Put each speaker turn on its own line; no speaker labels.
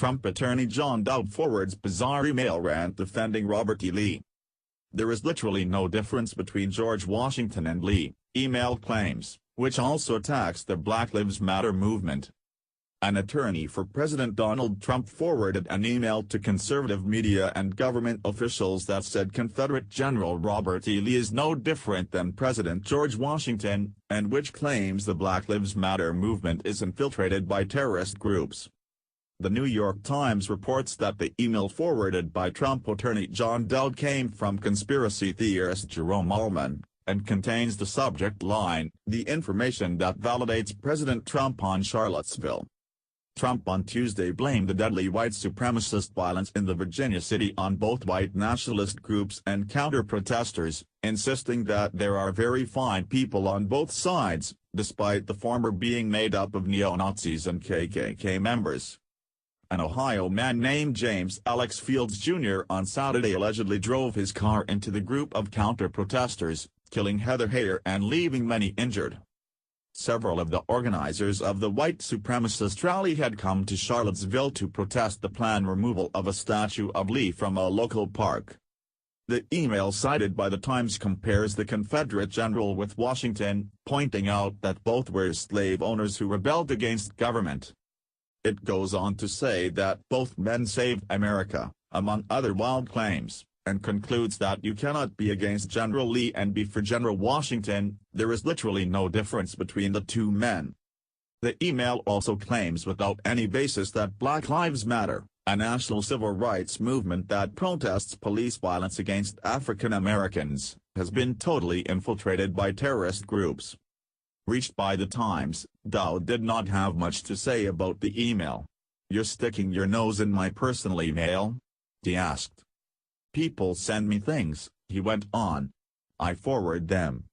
Trump attorney John Dowd forwards bizarre email rant defending Robert E. Lee. There is literally no difference between George Washington and Lee, email claims, which also attacks the Black Lives Matter movement. An attorney for President Donald Trump forwarded an email to conservative media and government officials that said Confederate General Robert E. Lee is no different than President George Washington, and which claims the Black Lives Matter movement is infiltrated by terrorist groups. The New York Times reports that the email forwarded by Trump attorney John Dowd came from conspiracy theorist Jerome Allman, and contains the subject line, "The information that validates President Trump on Charlottesville." Trump on Tuesday blamed the deadly white supremacist violence in the Virginia city on both white nationalist groups and counter-protesters, insisting that there are very fine people on both sides, despite the former being made up of neo-Nazis and KKK members. An Ohio man named James Alex Fields Jr. on Saturday allegedly drove his car into the group of counter-protesters, killing Heather Heyer and leaving many injured. Several of the organizers of the white supremacist rally had come to Charlottesville to protest the planned removal of a statue of Lee from a local park. The email cited by the Times compares the Confederate general with Washington, pointing out that both were slave owners who rebelled against government. It goes on to say that both men saved America, among other wild claims, and concludes that you cannot be against General Lee and be for General Washington. There is literally no difference between the two men. The email also claims without any basis that Black Lives Matter, a national civil rights movement that protests police violence against African Americans, has been totally infiltrated by terrorist groups. Reached by the Times, Dowd did not have much to say about the email. "You're sticking your nose in my personal email?" he asked. "People send me things," he went on. "I forward them.